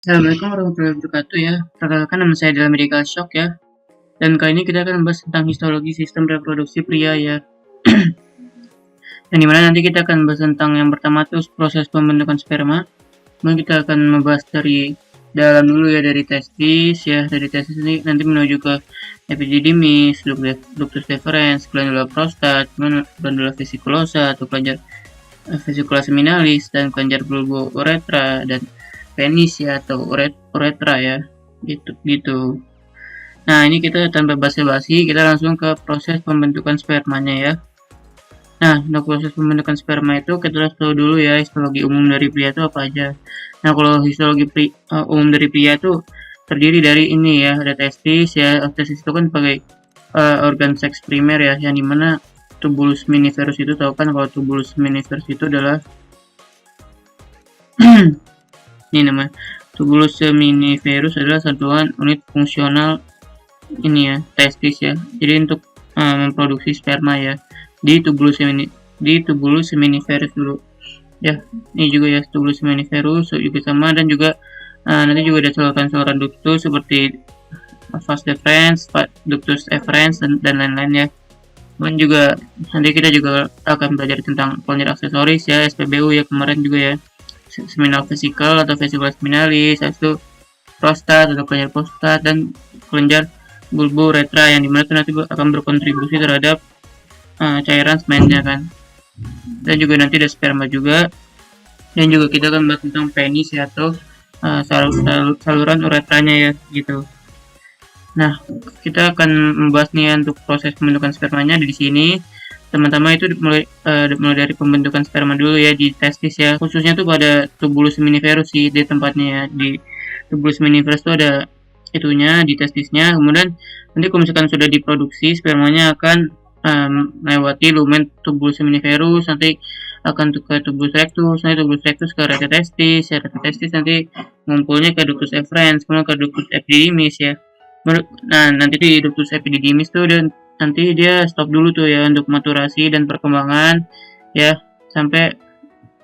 Assalamualaikum warahmatullahi wabarakatuh ya. Perkenalkan nama saya adalah Medical Shock ya. Dan kali ini kita akan membahas tentang histologi sistem reproduksi pria ya. Yang dimana nanti kita akan membahas tentang yang pertama tuh proses pembentukan sperma. Kemudian kita akan membahas dari dalam dulu ya, dari testis ya. Dari testis ini nanti menuju ke epididymis, ductus deferens, glandula prostat, glandula vesiculosa atau kelenjar vesicula seminalis, dan kelenjar bulbo-uretra, dan penis ya atau uretra ya, gitu. Nah, ini kita tanpa basa-basi, kita langsung ke proses pembentukan spermanya ya. Nah, untuk proses pembentukan sperma itu kita harus tahu dulu ya histologi umum dari pria itu apa aja. Nah, kalau histologi umum dari pria itu terdiri dari ini ya, ada testis ya. Testis itu kan sebagai organ seks primer ya, yang dimana tubulus miniferus itu, tahu kan kalau tubulus miniferus itu adalah ini namanya tubulus seminiferus adalah satuan unit fungsional ini ya, testis ya. Jadi untuk memproduksi sperma ya di tubulus seminiferus dulu ya. Ini juga ya, tubulus seminiferus juga sama, dan juga nanti juga ada saluran ductus seperti vas deferens, ductus efferens, dan lain-lain ya. Dan juga nanti kita juga akan belajar tentang kelenjar aksesoris ya, SPBU ya kemarin juga ya, seminal vesicle atau vesicula seminalis, itu prostat atau kelenjar prostat, dan kelenjar bulbo-uretra yang dimana itu nanti akan berkontribusi terhadap cairan semennya kan. Dan juga nanti ada sperma juga, dan juga kita akan bahas tentang penis ya, atau saluran uretranya ya gitu. Nah, kita akan membahas nih untuk proses pembentukan spermanya di sini. Teman-teman itu mulai dari pembentukan sperma dulu ya di testis ya. Khususnya tuh pada tubulus seminiferus sih di tempatnya ya. Di tubulus seminiferus tuh ada itunya di testisnya. Kemudian nanti kalau misalkan sudah diproduksi, spermanya akan melewati lumen tubulus seminiferus, nanti akan ke tubulus rectus, nanti tubulus rectus ke rete testis ya. Rete testis nanti ngumpulnya ke ductus efferens, kemudian ke ductus epididymis ya. Nah, nanti di ductus epididymis tuh, dan nanti dia stop dulu tuh ya untuk maturasi dan perkembangan ya, sampai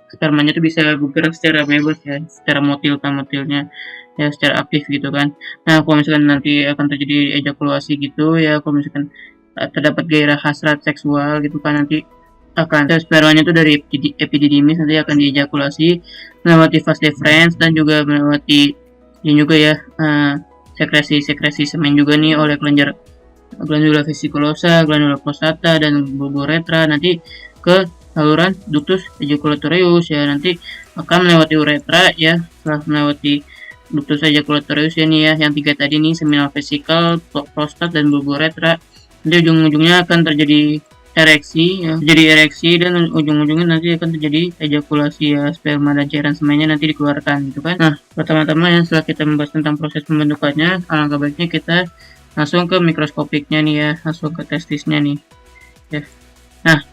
spermanya tuh bisa bergerak secara bebas ya, secara motilnya ya, secara aktif gitu kan. Nah, kalau misalkan nanti akan terjadi ejakulasi gitu ya, kalau misalkan terdapat gairah hasrat seksual gitu kan, nanti akan spermanya tuh dari epididymis nanti akan diejakulasi melewati vas deferens, dan juga melewati ini juga ya, sekresi semen juga nih oleh glandula vesiculosa, glandula prostata, dan bulbo-uretra, nanti ke saluran ductus ejaculatorius ya, nanti akan melewati uretra ya. Setelah melewati ductus ejaculatorius ya nih ya, yang tiga tadi nih, seminal vesicle, prostat, dan bulbo-uretra, nanti ujung-ujungnya akan terjadi ereksi ya, dan ujung-ujungnya nanti akan terjadi ejakulasi ya, sperma dan cairan semennya nanti dikeluarkan gitu kan. Nah, pertama-tama ya, setelah kita membahas tentang proses pembentukannya, alangkah baiknya kita langsung ke mikroskopiknya nih ya, langsung ke testisnya nih ya. Nah,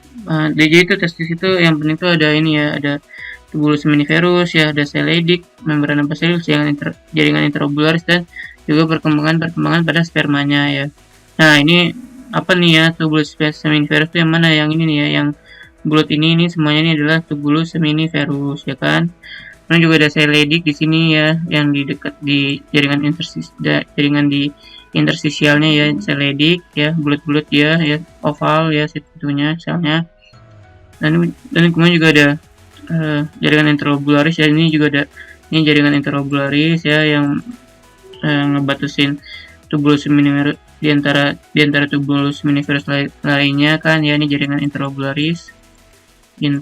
jadi itu testis itu yang penting tuh ada ini ya, ada tubulus seminiferus ya, ada sel-Leydig, membrana basilis, jaringan interobularis, dan juga perkembangan pada spermanya ya. Nah, ini apa nih ya, tubulus seminiferus itu yang mana? Yang ini nih ya, yang bulat ini semuanya ini adalah tubulus seminiferus ya kan. Kemudian juga ada sel-Leydig di sini ya, yang di dekat di jaringan di interstisialnya ya, sel-Leydig ya, bulat-bulat ya, oval ya situnya selnya. Dan kemudian juga ada jaringan interobularis ya, ini juga ada ini jaringan interobularis ya, yang ngebatasin tubulus seminiferus di antara tubulus seminiferus lainnya kan ya, ini jaringan interobularis, dan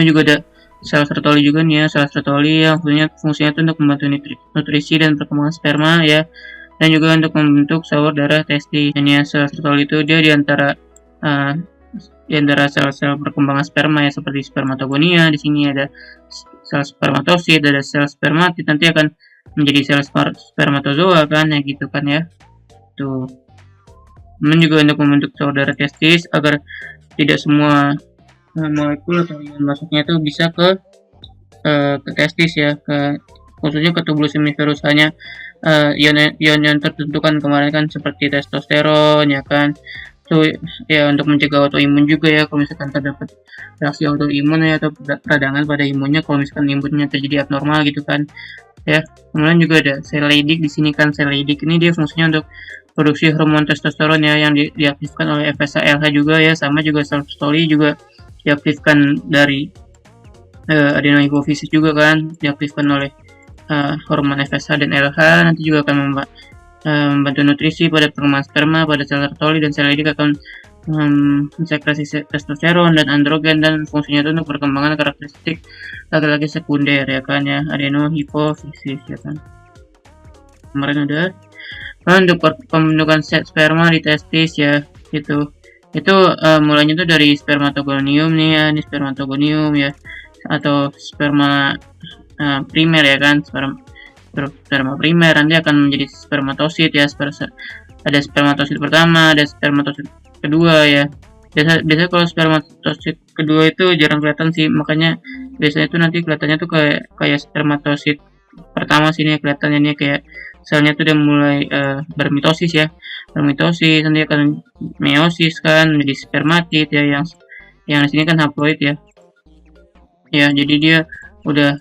juga ada sel Sertoli juga nih ya, sel Sertoli yang fungsinya itu untuk membantu nutrisi dan perkembangan sperma ya, dan juga untuk membentuk saluran darah testis. Ini ya, sel Sertoli itu dia di antara sel-sel perkembangan sperma ya, seperti spermatogonia. Di sini ada sel spermatosit, ada sel spermatid, nanti akan menjadi sel spermatozoa kan ya gitu kan ya. Tuh. Kemudian juga untuk membentuk saluran darah testis agar tidak semua molekul atau ion masuknya itu bisa ke testis ya, khususnya ke tubulus seminiferus, hanya ion tertentu kan kemarin kan, seperti testosteron ya kan, Itu ya untuk mencegah autoimun juga ya, kalau misalkan terdapat reaksi autoimun ya atau peradangan pada imunnya kalau misalkan imunnya terjadi abnormal gitu kan ya. Kemudian juga ada sel Leydig di sini kan. Sel Leydig ini dia fungsinya untuk produksi hormon testosteron ya yang diaktifkan oleh FSH-LH juga ya, sama juga Sertoli juga diaktifkan dari adenohipofisis juga kan, diaktifkan oleh hormon FSH dan LH. Nanti juga akan membantu nutrisi pada perkembangan sperma pada sel Sertoli, dan sel Leydig akan mensekresi testosteron dan androgen, dan fungsinya itu untuk perkembangan karakteristik laki-laki sekunder ya kan ya, adenohipofisis ya kan. Kemarin ada untuk pembentukan set sperma di testis ya gitu. Itu mulainya tuh dari spermatogonium nih ya, ini spermatogonium ya, atau sperma primer ya kan, sperma primer nanti akan menjadi spermatosit ya. Ada spermatosit pertama, ada spermatosit kedua ya. Biasanya kalau spermatosit kedua itu jarang kelihatan sih, makanya biasanya itu nanti kelihatannya tuh kayak spermatosit pertama sini ya, kelihatannya ini kayak selnya tuh udah mulai bermitosis ya, bermitosis nanti akan meiosis kan menjadi spermatid ya, yang di sini kan haploid ya. Ya, jadi dia udah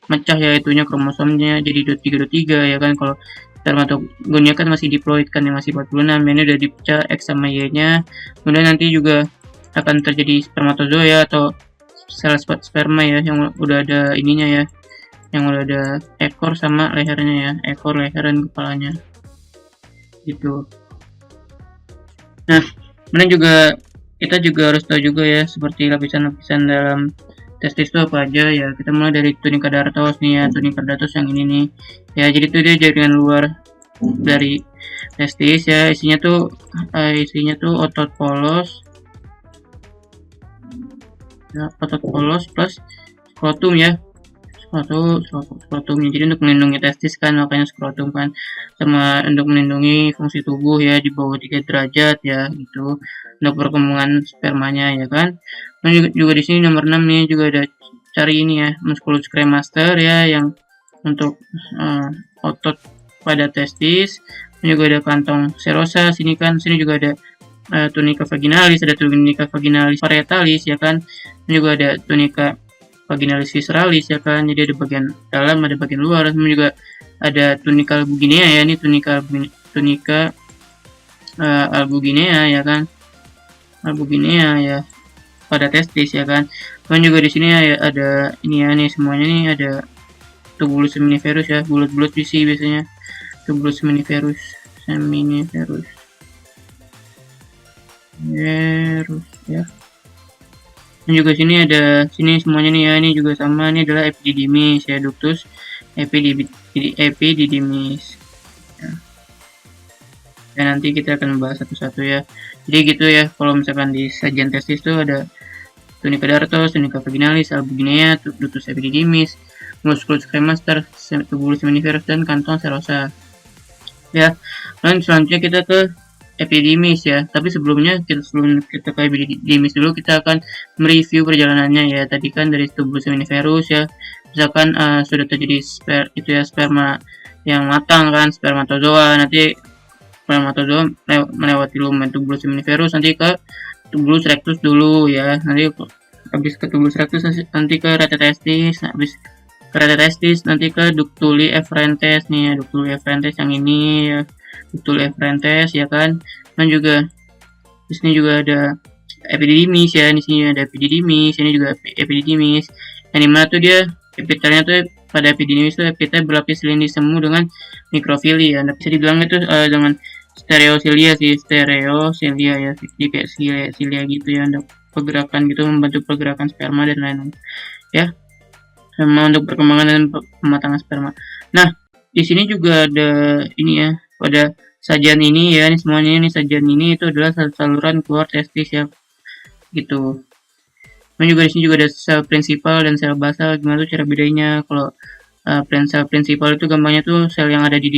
mecah ya itunya, kromosomnya jadi 23 ya kan. Kalau spermatogonia kan masih diploid kan, yang masih 46, ini udah dipecah X sama Y-nya. Kemudian nanti juga akan terjadi spermatozoa ya, atau sel sperma ya, yang udah ada ininya ya, yang udah ada ekor sama lehernya ya, ekor, leher, dan kepalanya gitu. Nah, kemudian juga kita juga harus tahu juga ya seperti lapisan-lapisan dalam testis itu apa aja ya. Kita mulai dari tunica dartos nih ya, tunica dartos yang ini nih ya, jadi itu dia jaringan luar dari testis ya, isinya tuh otot polos ya, otot polos plus skrotum ya, skrotumnya. Jadi untuk melindungi testis kan, makanya skrotum kan, sama untuk melindungi fungsi tubuh ya di bawah 3 derajat ya gitu, untuk perkembangan spermanya ya kan. Dan juga di sini nomor 6 nih juga ada cari ini ya, musculus cremaster ya, yang untuk otot pada testis. Dan juga ada kantong serosa sini kan, sini juga ada tunica vaginalis, ada tunica vaginalis parietalis ya kan. Dan juga ada tunica vaginalis visceralis ya kan, jadi ada bagian dalam, ada bagian luar. Kemudian juga ada tunica albuginea ya, ini tunica albuginea ya kan, albuginea ya pada testis ya kan. Kemudian juga di sini ya ada ini ya, nih semuanya nih ada tubulus seminiferus ya, bulat-bulat sih biasanya tubulus seminiferus ya. Dan juga sini ada semuanya nih ya, ini juga sama, ini adalah epididymis ya, ductus epididymis ya. Dan nanti kita akan membahas satu-satu ya. Jadi gitu ya, kalau misalkan di sajian testis itu ada tunica dartos, tunica vaginalis, albuginea, ductus epididymis, musculus cremaster, tubulus seminiferus, dan kantong serosa ya. Dan selanjutnya kita ke epididymis ya, tapi sebelum kita ke epididymis dulu, kita akan mereview perjalanannya ya. Tadi kan dari tubulus seminiferus ya, misalkan sudah terjadi sperma yang matang kan, spermatozoa. Nanti spermatozoa melewati lumen tubulus seminiferus nanti ke tubulus rectus dulu ya, nanti habis ke tubulus rectus nanti ke rete testis, habis ke rete testis nanti ke ductuli efferentes nih ya, ductuli efferentes yang ini ya, ductuli efferentes ya kan. Dan juga di sini juga ada epididymis ya, di sini ada epididymis, ini juga epididymis, yang dimana tuh dia epitelnya tuh pada epididymis tuh epitel berlapis lini semu dengan mikrofili ya. Bisa dibilang itu dengan stereosilia ya, jadi kayak silia gitu ya, untuk pergerakan gitu, membantu pergerakan sperma dan lain-lain ya, sama untuk perkembangan dan pematangan sperma. Nah, di sini juga ada ini ya, pada sajian ini ya, ini semuanya, ini sajian ini itu adalah saluran keluar testis ya gitu. Dan juga di sini juga ada sel prinsipal dan sel basal. Gimana tuh cara bedanya? Kalau sel prinsipal itu gampangnya tuh sel yang ada di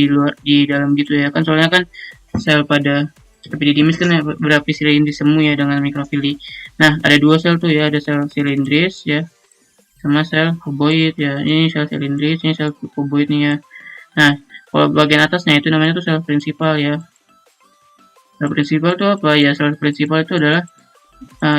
dalam gitu ya kan, soalnya kan sel pada epididymis kan berlapis silindris semu ya dengan mikrofili. Nah, ada dua sel tuh ya, ada sel silindris ya sama sel kuboid ya. Ini sel silindris, ini sel kuboid nih ya. Nah, kalau bagian atasnya itu namanya tuh sel prinsipal ya. Sel prinsipal itu apa ya? Sel prinsipal itu adalah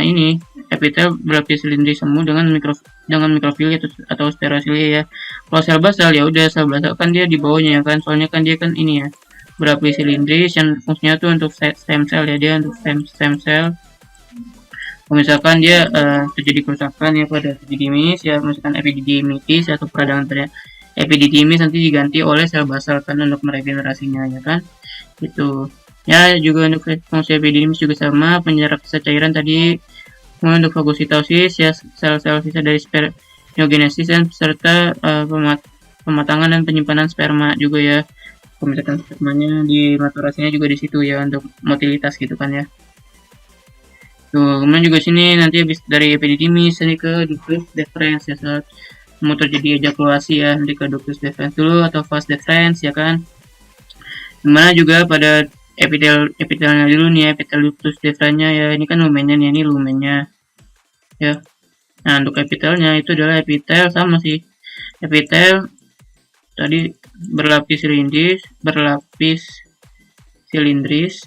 ini epitel berlapis silindris semu dengan mikrofili atau stereosilia ya. Kalau sel basal ya udah, sel basal kan dia di bawahnya ya kan, soalnya kan dia kan ini ya berlapis silindris yang fungsinya tuh untuk stem cell ya, dia untuk stem cell. Kalau misalkan dia terjadi kerusakan ya pada epididymis ya, misalkan epididimitis atau peradangan pada epididymis nanti diganti oleh sel basal kan untuk meregenerasinya ya kan. Itu ya, juga untuk fungsi epididymis juga sama, penyerap sisa cairan tadi. Kemudian untuk fagositosis ya, sel-sel sisa dari spermiogenesis dan serta pematangan dan penyimpanan sperma juga ya. Kalau misalkan spermanya di maturasinya juga di situ ya untuk motilitas gitu kan ya. Tuh, kemudian juga sini nanti habis dari epididymis ini ke ductus deferens ya, saat mau terjadi ejakulasi ya, nanti ke ductus deferens dulu atau vas deferens ya kan. Dimana juga pada epitelnya dulu nih, epitel ductus deferensnya ya, ini kan lumennya nih, ini lumennya ya. Nah, untuk epitelnya itu adalah epitel sama sih, epitel tadi berlapis silindris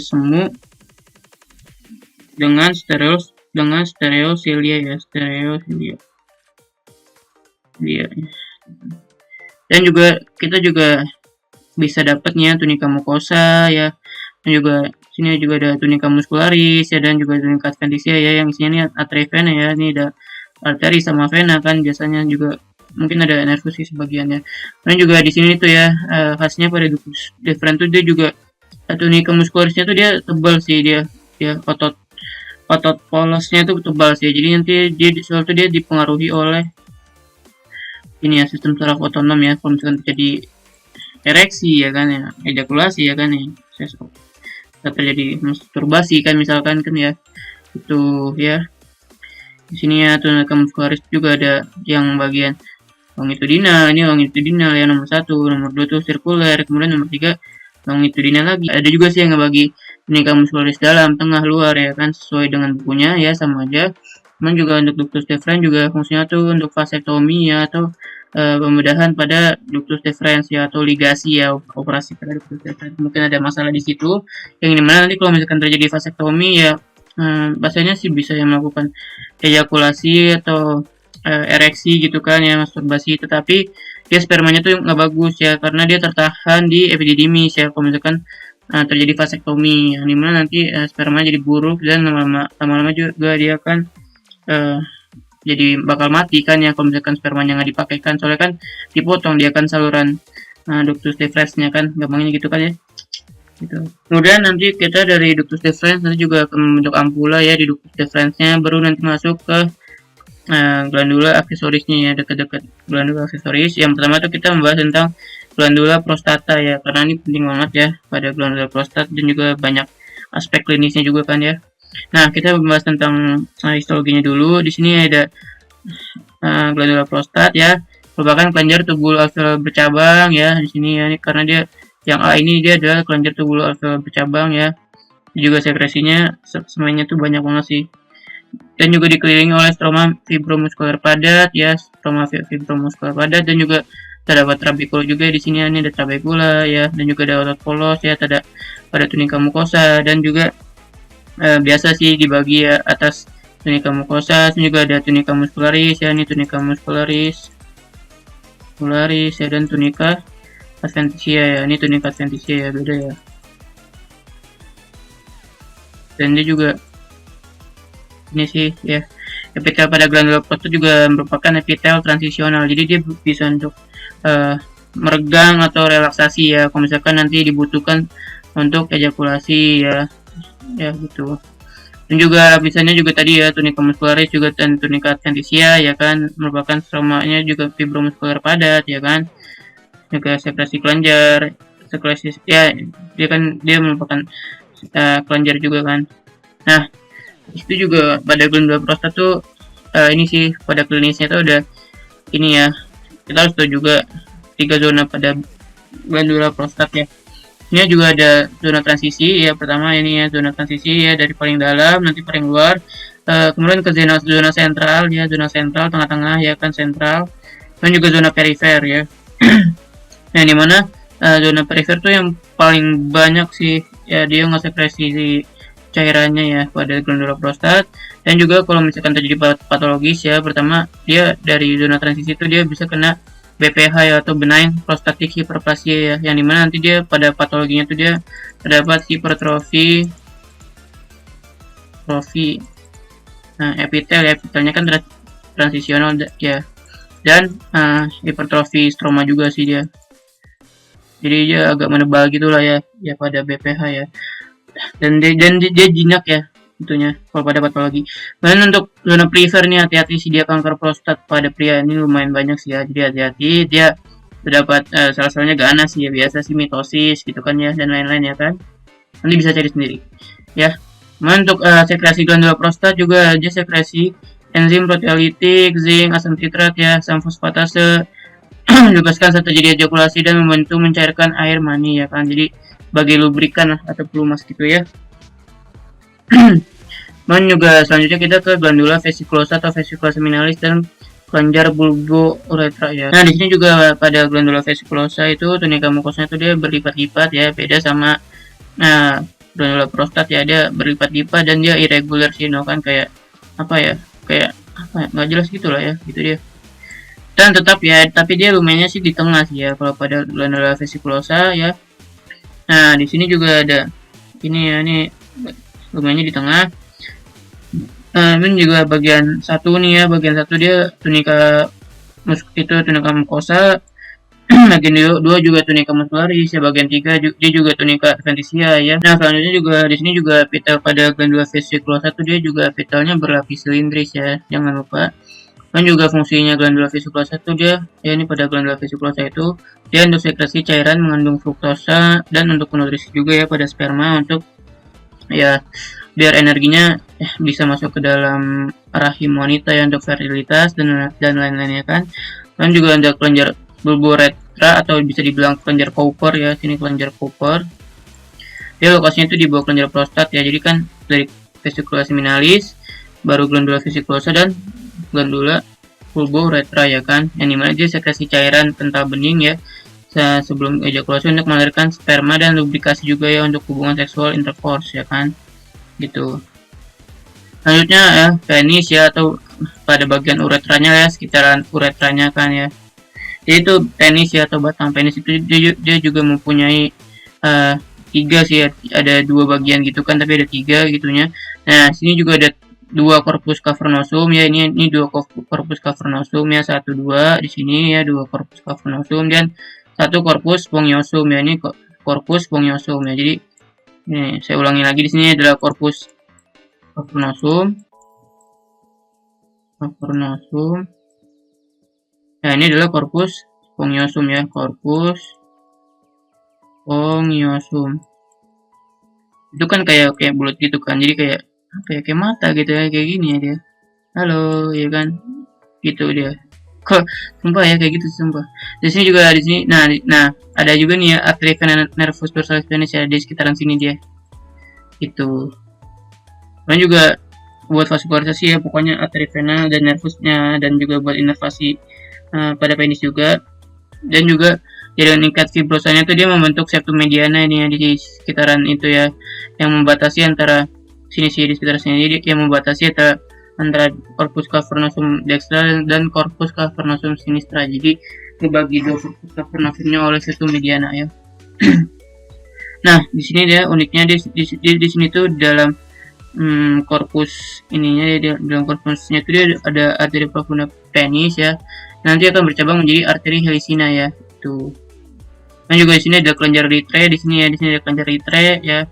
semu dengan stereosilia ya, dia. Dan juga kita juga bisa dapatnya tunica mucosa ya, dan juga sini juga ada tunica muscularis ya, dan juga tunica adventitia ya, yang isinya ini arteri vena ya, ini ada arteri sama vena kan, biasanya juga mungkin ada nervus sih sebagiannya. Dan juga di sini tuh ya khasnya pada ductus deferens tuh dia juga tunica muscularisnya tuh dia tebal sih, dia otot polosnya tuh tebal sih, jadi nanti dia dipengaruhi oleh ini ya, sistem saraf otonom ya. Kalau misalkan terjadi ereksi ya kan ya, ejakulasi ya kan ya, terjadi masturbasi kan misalkan kan ya, itu ya. Di sini ya tunica muscularis juga ada yang bagian longitudinal, ini longitudinal ya, nomor 1, nomor 2 tuh sirkuler, kemudian nomor 3 longitudinal lagi. Ada juga sih yang ngebagi tunica muscularis dalam, tengah, luar ya kan, sesuai dengan bukunya ya, sama aja. Kemudian juga untuk ductus deferens juga fungsinya tuh untuk vasektomi ya, atau pembedahan pada ductus deferens ya, atau ligasi ya, operasi pada ductus deferens. Mungkin ada masalah di situ, yang dimana nanti kalau misalkan terjadi vasektomi ya, bahasanya sih bisa yang melakukan ejakulasi atau ereksi gitu kan ya, masturbasi, tetapi dia spermanya tuh nggak bagus ya, karena dia tertahan di epididymis ya. Kalau misalkan terjadi vasektomi, yang dimana nanti spermanya jadi buruk, dan lama-lama juga dia akan jadi bakal mati kan ya, kalau misalkan spermanya nggak dipakai kan, soalnya kan dipotong dia kan saluran ductus deferensnya kan, gampangnya gitu kan ya gitu. Kemudian nanti kita dari ductus deferens nanti juga akan membentuk ampula ya di ductus deferensnya, baru nanti masuk ke glandula aksesorisnya ya, dekat-dekat glandula aksesoris. Yang pertama tuh kita membahas tentang glandula prostata ya, karena ini penting banget ya pada glandula prostat, dan juga banyak aspek klinisnya juga kan ya. Nah, kita membahas tentang histologinya dulu. Di sini ada glandula prostat ya, merupakan kelenjar tubul alveolar bercabang ya. Di sini ya, karena dia yang A ini dia adalah kelenjar tubul alveolar bercabang ya. Juga sekresinya semuanya tuh banyak banget sih. Dan juga dikelilingi oleh stroma fibromuskular padat ya, dan juga terdapat trabekula juga di sini. Ini ada trabekula ya, dan juga ada otot polos ya, ada pada tunica mucosa, dan juga biasa sih dibagi ya atas tunica mucosa, dan juga ada tunica muscularis ya, ini tunica muscularis ya, dan tunica adventitia ya, ini tunica adventitia ya, beda ya. Dan dia juga ini sih ya, epitel pada glandula prostat juga merupakan epitel transisional, jadi dia bisa untuk meregang atau relaksasi ya, kalau misalkan nanti dibutuhkan untuk ejakulasi ya gitu. Dan juga misalnya juga tadi ya tunica muscularis juga, dan tunica adventitia ya kan, merupakan stromanya juga fibromuskular padat ya kan, juga sekresi kelenjar, sekresi ya, dia merupakan kelenjar juga kan. Nah, itu juga pada glandula prostat tuh ini sih pada klinisnya tuh ada ini ya, kita harus tahu juga 3 zona pada glandula prostat ya. Ini juga ada zona transisi ya, pertama ini ya zona transisi ya, dari paling dalam nanti paling luar, kemudian ke zona sentral ya, zona sentral tengah-tengah ya kan, sentral, dan juga zona perifer ya. Nah, dimana zona perifer tuh yang paling banyak sih ya, dia ngesekresi cairannya ya pada glandula prostat. Dan juga kalau misalkan terjadi patologis ya, pertama dia dari zona transisi itu dia bisa kena BPH ya, atau benign prostatic hyperplasia ya, yang dimana nanti dia pada patologinya tuh dia terdapat hipertrofi epitel ya, epitelnya kan transisional ya, dan hipertrofi stroma juga sih dia, jadi dia agak menebal gitulah ya pada BPH ya, dan dia jinak ya tentunya kalau pada patologi. Dan untuk zona perifer nih, hati-hati sih, dia kanker prostat pada pria ini lumayan banyak sih ya, jadi hati-hati, dia terdapat sel-selnya ganas sih ya, biasa sih mitosis gitu kan ya, dan lain-lain ya kan, nanti bisa cari sendiri ya. Untuk sekresi glandula prostat juga ada sekresi enzim proteolitik, zinc, asam citrat ya, asam fosfatase menugaskan saat terjadi ejakulasi dan membantu mencairkan air mani ya kan, jadi sebagai lubrikan lah atau pelumas gitu ya. Dan juga selanjutnya kita ke glandula vesiculosa atau vesicula seminalis dan kelenjar bulbouretra ya. Nah, di sini juga pada glandula vesiculosa itu tunika mukosanya itu dia berlipat-lipat ya, beda sama glandula prostat ya, dia berlipat-lipat dan dia irregular sih, kan kayak apa ya, nggak jelas gitu lah ya, gitu dia. Dan tetap ya, tapi dia lumayannya sih di tengah sih ya kalau pada glandula vesiculosa ya. Nah, di sini juga ada ini ya, ini lumayannya di tengah. Ini juga bagian satu nih ya, bagian satu dia tunika mucosa. Bagian 2 juga tunika muscularis ya, bagian 3 dia juga tunika adventitia ya. Nah, selanjutnya juga di sini juga petal pada glandula vesiculosa itu dia juga petalnya berlapis silindris ya, jangan lupa. Dan juga fungsinya glandula vesiculosa itu dia ya, ini pada glandula vesiculosa itu dia untuk sekresi cairan mengandung fruktosa dan untuk menutrisi juga ya pada sperma, untuk ya biar energinya bisa masuk ke dalam rahim wanita ya, untuk fertilitas dan lain-lainnya kan. Dan juga ada kelenjar bulbouretra atau bisa dibilang kelenjar Cooper ya, sini kelenjar Cooper. Dia lokasinya itu di bawah kelenjar prostat ya, jadi kan dari vesicula seminalis, baru glandula vesiculosa dan glandula bulbouretra ya kan, yang dimana dia sekresi cairan kental bening ya sebelum ejakulasi untuk melahirkan sperma dan lubrikasi juga ya untuk hubungan seksual intercourse ya kan, gitu. Selanjutnya ya penis ya, atau pada bagian uretranya ya, sekitaran uretranya kan ya, yaitu penis ya atau batang penis itu dia juga mempunyai 3 sih ya, ada 2 bagian gitu kan, tapi ada 3 gitunya. Nah, sini juga ada 2 corpus cavernosum ya, ini 2 corpus cavernosum ya, 1 2 di sini ya, 2 corpus cavernosum dan 1 corpus spongiosum ya, ini corpus spongiosum ya. Jadi ini saya ulangi lagi, di sini adalah corpus cavernosum. Nah, ini adalah corpus spongiosum ya, corpus spongiosum. Itu kan kayak bulat gitu kan, jadi kayak mata gitu ya, kayak gini ya dia. Halo, ya kan? Gitu dia. Kok sumpah ya kayak gitu sumpah. Di sini juga di sini. Nah, ada juga nih ya artery vena nervus dorsalis penis ya, di sekitaran sini dia. Itu. Dan juga buat vaskularisasi ya, pokoknya artery vena dan nervusnya, dan juga buat inervasi pada penis juga. Dan juga jaringan ikat fibrosanya itu dia membentuk septum mediana ini ya, di sekitaran itu ya, yang membatasi antara sini di sekitar sini, yang membatasi antara corpus cavernosum dextra dan corpus cavernosum sinistra. Jadi dibagi 2 corpus cavernosumnya oleh septum mediana ya. Nah, di sini dia uniknya di sini tuh dalam korpus ininya ya, dalam korpusnya itu dia ada arteri profunda penis ya. Nanti akan bercabang menjadi arteri helicina ya. Tuh. Dan juga di sini ada kelenjar ritre, di sini ada kelenjar ritre ya,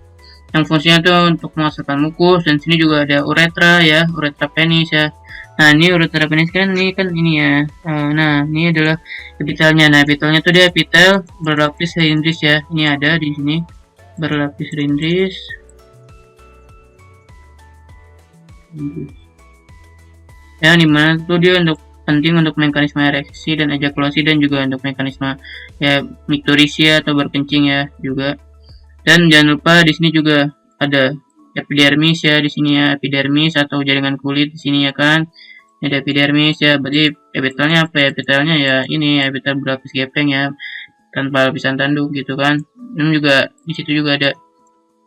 yang fungsinya tuh untuk menghasilkan mukus. Dan sini juga ada uretra ya, uretra penis ya. Nah, ini uretra penis kan ini ya. Nah, ini adalah epitelnya. Nah, epitelnya tuh dia epitel berlapis silindris ya. Ini ada di sini berlapis silindris. Ya, dimana tuh dia penting untuk mekanisme ereksi dan ejakulasi, dan juga untuk mekanisme ya miktorisia atau berkencing ya juga. Dan jangan lupa di sini juga ada epidermis ya, di sini ya epidermis atau jaringan kulit di sini ya kan. Ada epidermis ya, berarti epitelnya apa ya? Epitelnya ya ini epitel berlapis gepeng ya. tanpa lapisan tanduk gitu kan. Dan juga di situ juga ada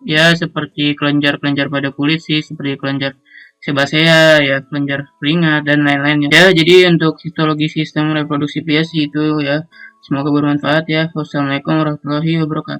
ya seperti kelenjar-kelenjar pada kulit sih, seperti kelenjar sebasea ya, kelenjar keringat dan lain-lainnya. Ya, jadi untuk histologi sistem reproduksi pria sih itu ya. Semoga bermanfaat ya. Wassalamualaikum warahmatullahi wabarakatuh.